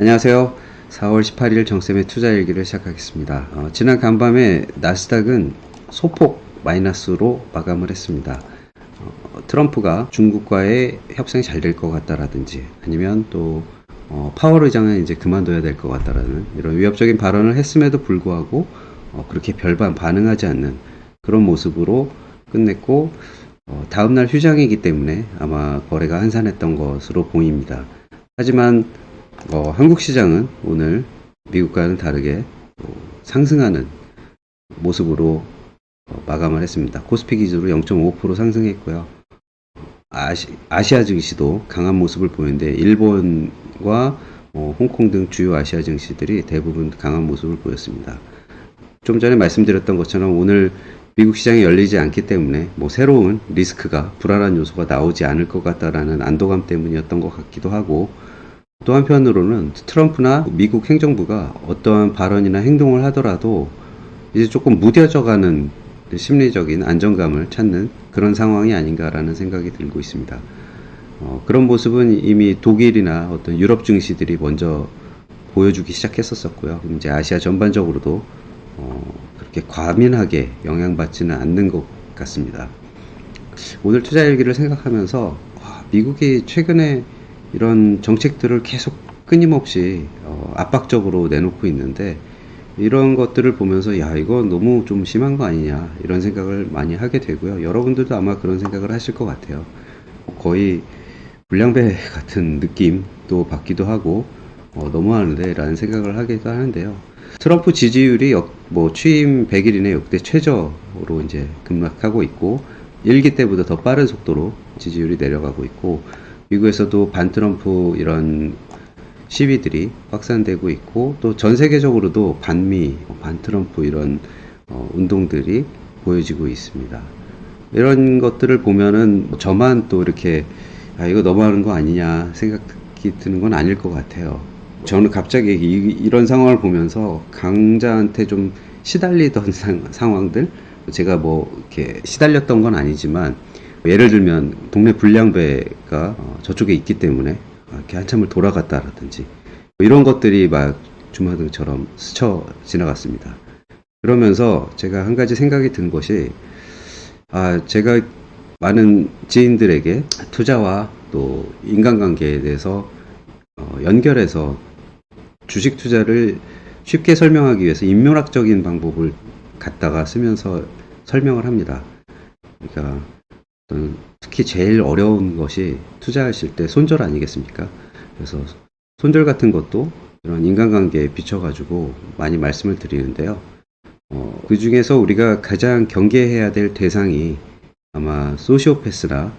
안녕하세요. 4월 18일 정쌤의 투자일기를 시작하겠습니다. 지난 간밤에 나스닥은 소폭 마이너스로 마감을 했습니다. 트럼프가 중국과의 협상이 잘 될 것 같다라든지 아니면 또 파월 의장은 이제 그만둬야 될 것 같다라는 이런 위협적인 발언을 했음에도 불구하고 그렇게 별반 반응하지 않는 그런 모습으로 끝냈고, 다음날 휴장이기 때문에 아마 거래가 한산했던 것으로 보입니다. 하지만 한국 시장은 오늘 미국과는 다르게 상승하는 모습으로 마감을 했습니다. 코스피 기준으로 0.5% 상승했고요. 아시아 증시도 강한 모습을 보이는데 일본과 홍콩 등 주요 아시아 증시들이 대부분 강한 모습을 보였습니다. 좀 전에 말씀드렸던 것처럼 오늘 미국 시장이 열리지 않기 때문에 새로운 리스크가, 불안한 요소가 나오지 않을 것 같다라는 안도감 때문이었던 것 같기도 하고, 또 한편으로는 트럼프나 미국 행정부가 어떠한 발언이나 행동을 하더라도 이제 조금 무뎌져가는 심리적인 안정감을 찾는 그런 상황이 아닌가라는 생각이 들고 있습니다. 그런 모습은 이미 독일이나 어떤 유럽 증시들이 먼저 보여주기 시작했었고요. 이제 아시아 전반적으로도 그렇게 과민하게 영향받지는 않는 것 같습니다. 오늘 투자일기를 생각하면서 미국이 최근에 이런 정책들을 계속 끊임없이 압박적으로 내놓고 있는데, 이런 것들을 보면서 이거 너무 좀 심한 거 아니냐 이런 생각을 많이 하게 되고요. 여러분들도 아마 그런 생각을 하실 것 같아요. 거의 불량배 같은 느낌도 받기도 하고 너무하는데 라는 생각을 하기도 하는데요. 트럼프 지지율이 취임 100일 이내 역대 최저로 이제 급락하고 있고, 1기 때보다 더 빠른 속도로 지지율이 내려가고 있고, 미국에서도 반트럼프 이런 시위들이 확산되고 있고, 또 전 세계적으로도 반미, 반트럼프 이런 운동들이 보여지고 있습니다. 이런 것들을 보면은 저만 또 이렇게 이거 너무하는 거 아니냐 생각이 드는 건 아닐 것 같아요. 저는 갑자기 이런 상황을 보면서 강자한테 좀 시달리던 상황들, 제가 이렇게 시달렸던 건 아니지만, 예를 들면 동네 불량배가 저쪽에 있기 때문에 이렇게 한참을 돌아갔다라든지 이런 것들이 막 주마등처럼 스쳐 지나갔습니다. 그러면서 제가 한 가지 생각이 든 것이, 제가 많은 지인들에게 투자와 또 인간관계에 대해서 연결해서 주식 투자를 쉽게 설명하기 위해서 인문학적인 방법을 갖다가 쓰면서 설명을 합니다. 그러니까 특히 제일 어려운 것이 투자하실 때 손절 아니겠습니까? 그래서 손절 같은 것도 이런 인간관계에 비춰가지고 많이 말씀을 드리는데요. 그 중에서 우리가 가장 경계해야 될 대상이 아마 소시오패스나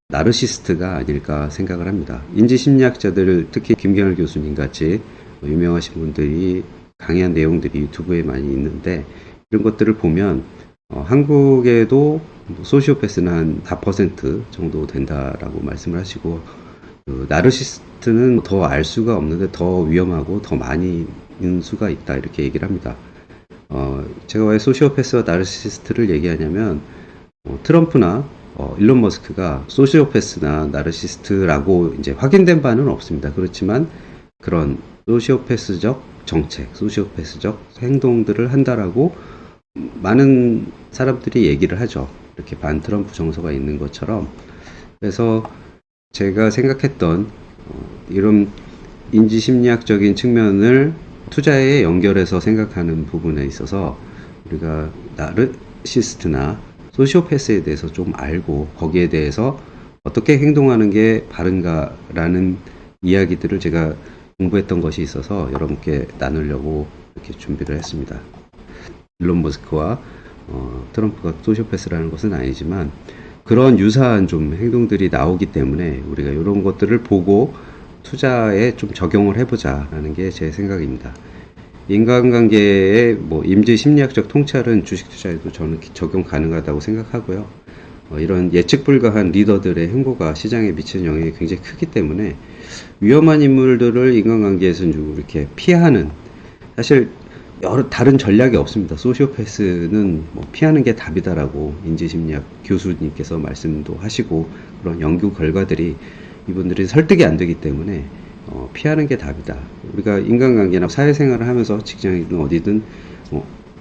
나르시스트가 아닐까 생각을 합니다. 인지심리학자들, 특히 김경일 교수님 같이 유명하신 분들이 강의한 내용들이 유튜브에 많이 있는데, 이런 것들을 보면 한국에도 소시오패스는 한 4% 정도 된다라고 말씀을 하시고, 나르시스트는 더 알 수가 없는데 더 위험하고 더 많이 있는 수가 있다 이렇게 얘기를 합니다. 제가 왜 소시오패스와 나르시스트를 얘기하냐면, 트럼프나 일론 머스크가 소시오패스나 나르시스트라고 이제 확인된 바는 없습니다. 그렇지만 그런 소시오패스적 정책, 소시오패스적 행동들을 한다라고 많은 사람들이 얘기를 하죠. 이렇게 반트럼프 정서가 있는 것처럼. 그래서 제가 생각했던 이런 인지심리학적인 측면을 투자에 연결해서 생각하는 부분에 있어서, 우리가 나르시스트나 소시오패스에 대해서 좀 알고 거기에 대해서 어떻게 행동하는 게 바른가라는 이야기들을 제가 공부했던 것이 있어서 여러분께 나누려고 이렇게 준비를 했습니다. 일론 머스크와 트럼프가 소시오패스라는 것은 아니지만 그런 유사한 좀 행동들이 나오기 때문에 우리가 이런 것들을 보고 투자에 좀 적용을 해보자라는 게 제 생각입니다. 인간관계의 임지 심리학적 통찰은 주식 투자에도 저는 적용 가능하다고 생각하고요. 이런 예측 불가한 리더들의 행보가 시장에 미치는 영향이 굉장히 크기 때문에 위험한 인물들을 인간관계에서 좀 이렇게 피하는, 사실 여러 다른 전략이 없습니다. 소시오패스는 피하는 게 답이다라고 인지심리학 교수님께서 말씀도 하시고, 그런 연구 결과들이 이분들이 설득이 안 되기 때문에 피하는 게 답이다. 우리가 인간관계나 사회생활을 하면서 직장이든 어디든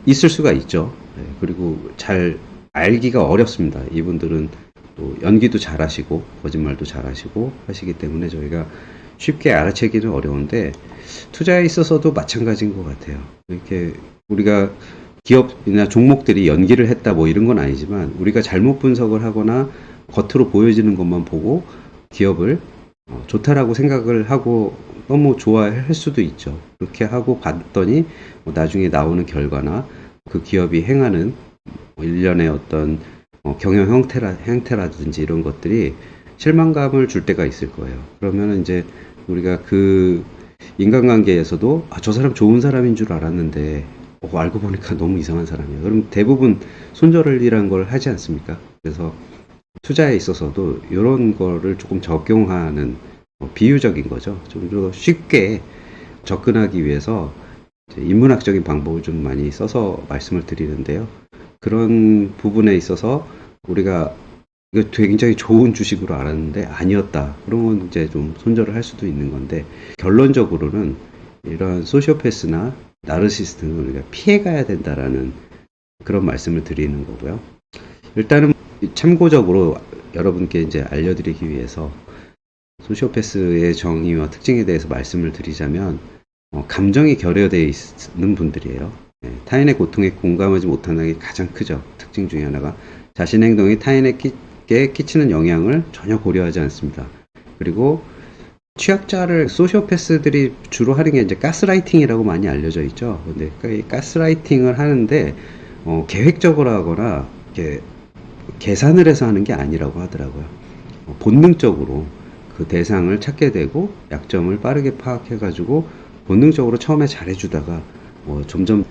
있을 수가 있죠. 네, 그리고 잘 알기가 어렵습니다. 이분들은 또 연기도 잘하시고 거짓말도 잘하시고 하시기 때문에 저희가 쉽게 알아채기는 어려운데 투자에 있어서도 마찬가지인 것 같아요. 이렇게 우리가 기업이나 종목들이 연기를 했다 뭐 이런 건 아니지만 우리가 잘못 분석을 하거나 겉으로 보여지는 것만 보고 기업을 좋다라고 생각을 하고 너무 좋아할 수도 있죠. 그렇게 하고 봤더니 나중에 나오는 결과나 그 기업이 행하는 일련의 어떤 경영 형태라든지 이런 것들이 실망감을 줄 때가 있을 거예요. 그러면 이제 우리가 그 인간관계에서도 저 사람 좋은 사람인 줄 알았는데 알고 보니까 너무 이상한 사람이에요. 그럼 대부분 손절이라는 걸 하지 않습니까? 그래서 투자에 있어서도 이런 거를 조금 적용하는 비유적인 거죠. 좀 더 쉽게 접근하기 위해서 인문학적인 방법을 좀 많이 써서 말씀을 드리는데요. 그런 부분에 있어서 우리가 이거 굉장히 좋은 주식으로 알았는데 아니었다. 그런 건 이제 좀 손절을 할 수도 있는 건데 결론적으로는 이런 소시오패스나 나르시스트는 우리가 피해가야 된다라는 그런 말씀을 드리는 거고요. 일단은 참고적으로 여러분께 이제 알려드리기 위해서 소시오패스의 정의와 특징에 대해서 말씀을 드리자면 감정이 결여되어 있는 분들이에요. 타인의 고통에 공감하지 못하는 게 가장 크죠. 특징 중에 하나가 자신의 행동이 타인에게 끼치는 영향을 전혀 고려하지 않습니다. 그리고 취약자를 소시오패스들이 주로 하는 게 이제 가스라이팅이라고 많이 알려져 있죠. 근데 이 가스라이팅을 하는데 계획적으로 하거나 이렇게 계산을 해서 하는 게 아니라고 하더라고요. 본능적으로 그 대상을 찾게 되고 약점을 빠르게 파악해가지고 본능적으로 처음에 잘해주다가 점점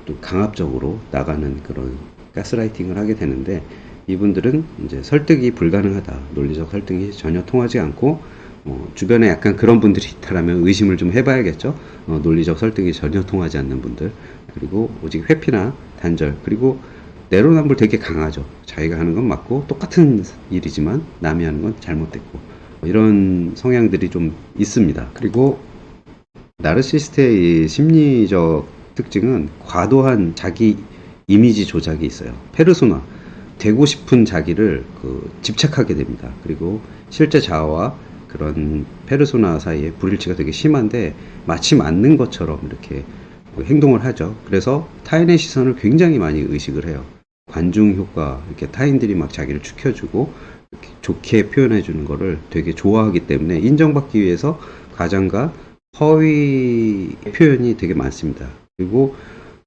또 강압적으로 나가는 그런 가스라이팅을 하게 되는데 이분들은 이제 설득이 불가능하다. 논리적 설득이 전혀 통하지 않고 주변에 약간 그런 분들이 있다라면 의심을 좀 해봐야겠죠. 논리적 설득이 전혀 통하지 않는 분들 그리고 오직 회피나 단절 그리고 내로남불 되게 강하죠. 자기가 하는 건 맞고 똑같은 일이지만 남이 하는 건 잘못됐고 이런 성향들이 좀 있습니다. 그리고 나르시스트의 이 심리적 특징은 과도한 자기 이미지 조작이 있어요. 페르소나 되고 싶은 자기를 집착하게 됩니다. 그리고 실제 자아와 그런 페르소나 사이에 불일치가 되게 심한데 마치 맞는 것처럼 이렇게 행동을 하죠. 그래서 타인의 시선을 굉장히 많이 의식을 해요. 관중 효과, 이렇게 타인들이 막 자기를 축혀주고 이렇게 좋게 표현해주는 거를 되게 좋아하기 때문에 인정받기 위해서 가장과 허위 표현이 되게 많습니다. 그리고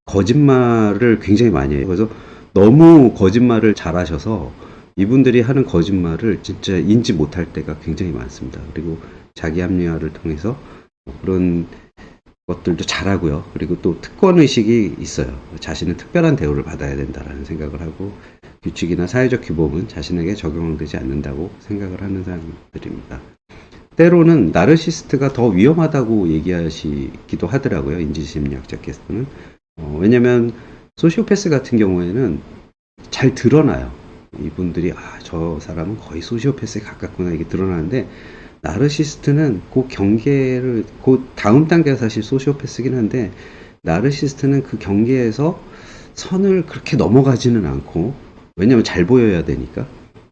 거짓말을 굉장히 많이 해요. 그래서 너무 거짓말을 잘하셔서 이분들이 하는 거짓말을 진짜 인지 못할 때가 굉장히 많습니다. 그리고 자기 합리화를 통해서 그런 것들도 잘하고요. 그리고 또 특권의식이 있어요. 자신은 특별한 대우를 받아야 된다라는 생각을 하고 규칙이나 사회적 규범은 자신에게 적용되지 않는다고 생각을 하는 사람들입니다. 때로는 나르시스트가 더 위험하다고 얘기하시기도 하더라고요. 인지심리학자께서는. 왜냐면 소시오패스 같은 경우에는 잘 드러나요. 이분들이 저 사람은 거의 소시오패스에 가깝구나 이게 드러나는데 나르시스트는 그 경계를 그 다음 단계가 사실 소시오패스긴 한데 나르시스트는 그 경계에서 선을 그렇게 넘어가지는 않고 왜냐면 잘 보여야 되니까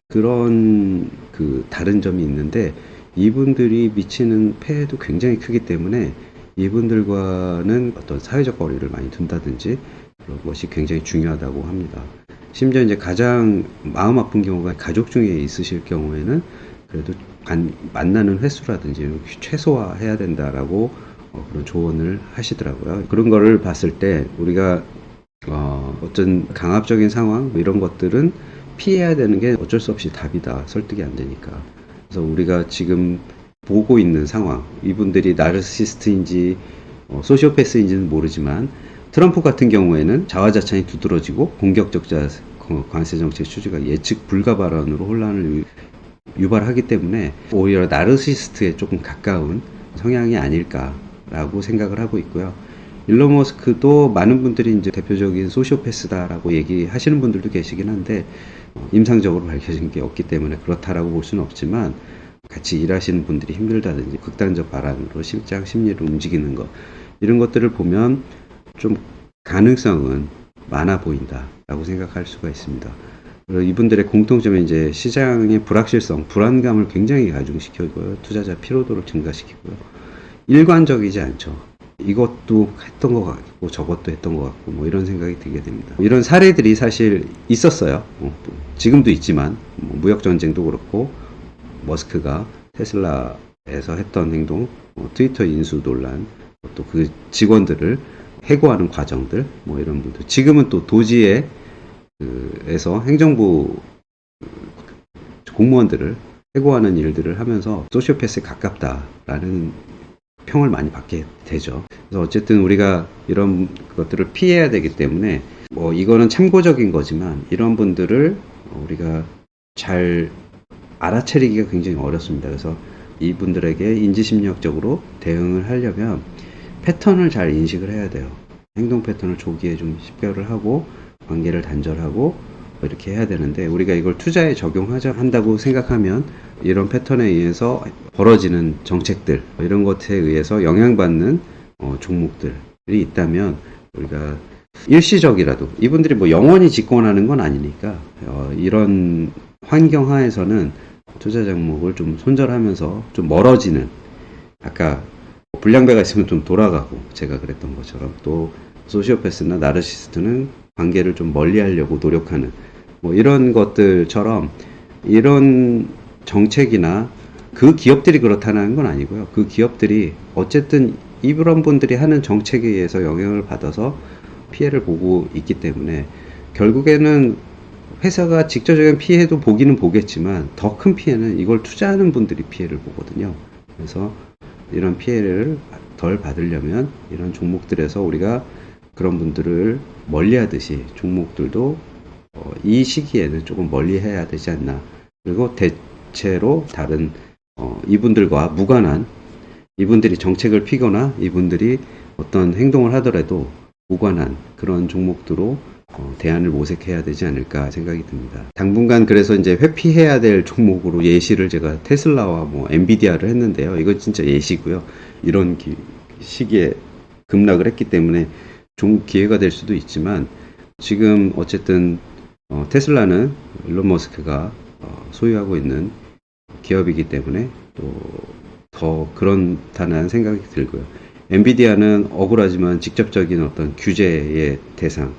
그런 그 다른 점이 있는데 이분들이 미치는 폐해도 굉장히 크기 때문에 이분들과는 어떤 사회적 거리를 많이 둔다든지 그런 것이 굉장히 중요하다고 합니다. 심지어 이제 가장 마음 아픈 경우가 가족 중에 있으실 경우에는 그래도 만나는 횟수라든지 최소화해야 된다라고 그런 조언을 하시더라고요. 그런 거를 봤을 때 우리가 어떤 강압적인 상황 이런 것들은 피해야 되는 게 어쩔 수 없이 답이다. 설득이 안 되니까. 그래서 우리가 지금 보고 있는 상황, 이분들이 나르시스트인지 소시오패스인지는 모르지만 트럼프 같은 경우에는 자화자찬이 두드러지고 공격적 관세 정책 추진과 예측 불가 발언으로 혼란을 유발하기 때문에 오히려 나르시스트에 조금 가까운 성향이 아닐까라고 생각을 하고 있고요. 일론 머스크도 많은 분들이 이제 대표적인 소시오패스다라고 얘기하시는 분들도 계시긴 한데 임상적으로 밝혀진 게 없기 때문에 그렇다라고 볼 수는 없지만 같이 일하시는 분들이 힘들다든지 극단적 발언으로 실장 심리를 움직이는 것, 이런 것들을 보면 좀 가능성은 많아 보인다라고 생각할 수가 있습니다. 그리고 이분들의 공통점은 이제 시장의 불확실성, 불안감을 굉장히 가중시키고요. 투자자 피로도를 증가시키고요. 일관적이지 않죠. 이것도 했던 것 같고 저것도 했던 것 같고 뭐 이런 생각이 들게 됩니다. 이런 사례들이 사실 있었어요. 지금도 있지만 무역 전쟁도 그렇고 머스크가 테슬라에서 했던 행동, 트위터 인수 논란, 또 그 직원들을 해고하는 과정들, 뭐 이런 분들. 지금은 또 도지에 에서 행정부 공무원들을 해고하는 일들을 하면서 소시오패스에 가깝다라는 평을 많이 받게 되죠. 그래서 어쨌든 우리가 이런 것들을 피해야 되기 때문에 뭐 이거는 참고적인 거지만 이런 분들을 우리가 잘 알아차리기가 굉장히 어렵습니다. 그래서 이분들에게 인지심리학적으로 대응을 하려면 패턴을 잘 인식을 해야 돼요. 행동 패턴을 조기에 좀 식별을 하고 관계를 단절하고 이렇게 해야 되는데 우리가 이걸 투자에 적용하자 한다고 생각하면 이런 패턴에 의해서 벌어지는 정책들 이런 것에 의해서 영향받는 종목들이 있다면 우리가 일시적이라도 이분들이 뭐 영원히 집권하는 건 아니니까 이런 환경 하에서는 투자 종목을 좀 손절하면서 좀 멀어지는 아까 불량배가 있으면 좀 돌아가고 제가 그랬던 것처럼 또 소시오패스나 나르시스트는 관계를 좀 멀리 하려고 노력하는 뭐 이런 것들처럼 이런 정책이나 그 기업들이 그렇다는 건 아니고요. 그 기업들이 어쨌든 이런 분들이 하는 정책에 의해서 영향을 받아서 피해를 보고 있기 때문에 결국에는 회사가 직접적인 피해도 보기는 보겠지만 더 큰 피해는 이걸 투자하는 분들이 피해를 보거든요. 그래서 이런 피해를 덜 받으려면 이런 종목들에서 우리가 그런 분들을 멀리 하듯이 종목들도 이 시기에는 조금 멀리 해야 되지 않나. 그리고 대체로 다른 이분들과 무관한 이분들이 정책을 피거나 이분들이 어떤 행동을 하더라도 무관한 그런 종목들로 대안을 모색해야 되지 않을까 생각이 듭니다. 당분간 그래서 이제 회피해야 될 종목으로 예시를 제가 테슬라와 뭐 엔비디아를 했는데요. 이건 진짜 예시고요. 이런 시기에 급락을 했기 때문에 좀 기회가 될 수도 있지만 지금 어쨌든 테슬라는 일론 머스크가 소유하고 있는 기업이기 때문에 또 더 그렇다는 생각이 들고요. 엔비디아는 억울하지만 직접적인 어떤 규제의 대상이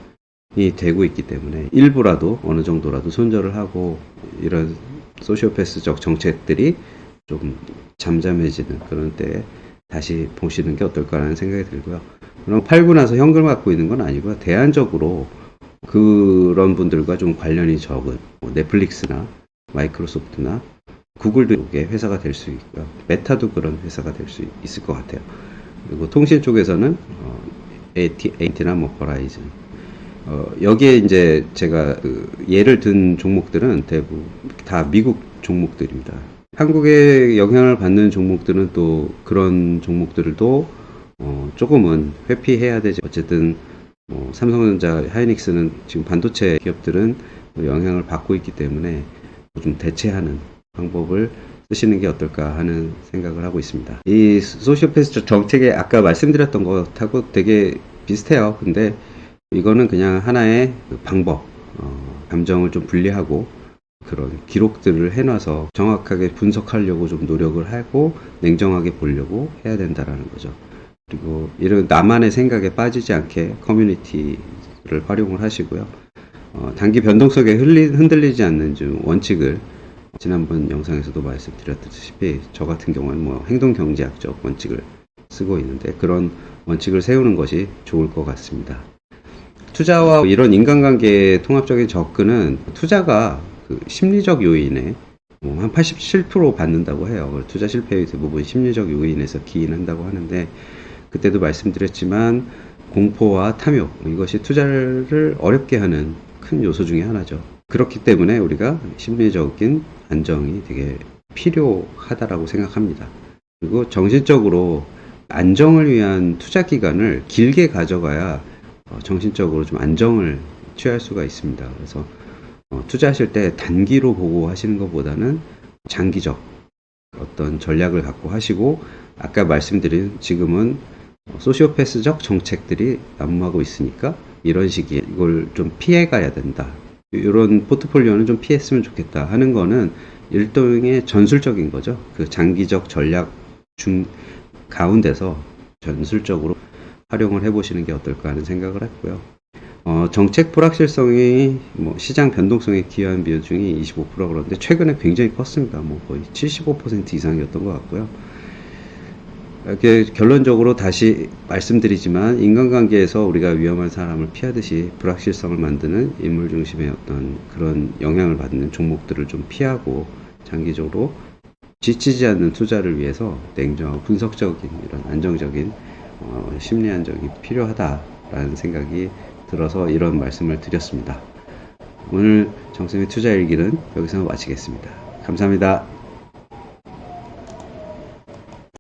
되고 있기 때문에 일부라도 어느 정도라도 손절을 하고 이런 소시오패스적 정책들이 좀 잠잠해지는 그런 때에 다시 보시는 게 어떨까라는 생각이 들고요. 그럼 팔고 나서 현금 갖고 있는 건 아니고요. 대안적으로 그런 분들과 좀 관련이 적은 넷플릭스나 마이크로소프트나 구글도 이게 회사가 될 수 있고요. 메타도 그런 회사가 될 수 있을 것 같아요. 그리고 통신 쪽에서는 AT&T나 뭐 버라이즌 여기에 이제 제가 예를 든 종목들은 대부분 다 미국 종목들입니다. 한국에 영향을 받는 종목들은 또 그런 종목들도 조금은 회피해야 되지. 어쨌든 삼성전자, 하이닉스는 지금 반도체 기업들은 영향을 받고 있기 때문에 좀 대체하는 방법을 쓰시는 게 어떨까 하는 생각을 하고 있습니다. 이 소시오패스 정책에 아까 말씀드렸던 것하고 되게 비슷해요. 근데 이거는 그냥 하나의 방법, 감정을 좀 분리하고 그런 기록들을 해놔서 정확하게 분석하려고 좀 노력을 하고 냉정하게 보려고 해야 된다라는 거죠. 그리고 이런 나만의 생각에 빠지지 않게 커뮤니티를 활용을 하시고요. 단기 변동 속에 흔들리지 않는 좀 원칙을 지난번 영상에서도 말씀드렸다시피 저 같은 경우는 뭐 행동경제학적 원칙을 쓰고 있는데 그런 원칙을 세우는 것이 좋을 것 같습니다. 투자와 이런 인간관계의 통합적인 접근은 투자가 그 심리적 요인에 한 87% 받는다고 해요. 투자 실패의 대부분 심리적 요인에서 기인한다고 하는데 그때도 말씀드렸지만 공포와 탐욕 이것이 투자를 어렵게 하는 큰 요소 중에 하나죠. 그렇기 때문에 우리가 심리적인 안정이 되게 필요하다라고 생각합니다. 그리고 정신적으로 안정을 위한 투자 기간을 길게 가져가야 정신적으로 좀 안정을 취할 수가 있습니다. 그래서 투자하실 때 단기로 보고 하시는 것보다는 장기적 어떤 전략을 갖고 하시고, 아까 말씀드린 지금은 소시오패스적 정책들이 난무하고 있으니까 이런 시기에 이걸 좀 피해가야 된다. 이런 포트폴리오는 좀 피했으면 좋겠다 하는 거는 일종의 전술적인 거죠. 그 장기적 전략 중 가운데서 전술적으로 활용을 해보시는 게 어떨까 하는 생각을 했고요. 정책 불확실성이 시장 변동성에 기여한 비중이 25% 그런데 최근에 굉장히 컸습니다. 거의 75% 이상이었던 것 같고요. 이렇게 결론적으로 다시 말씀드리지만 인간관계에서 우리가 위험한 사람을 피하듯이 불확실성을 만드는 인물 중심의 어떤 그런 영향을 받는 종목들을 좀 피하고 장기적으로 지치지 않는 투자를 위해서 냉정하고 분석적인 이런 안정적인 심리 안정이 필요하다라는 생각이 들어서 이런 말씀을 드렸습니다. 오늘 정쌤의 투자일기는 여기서 마치겠습니다. 감사합니다.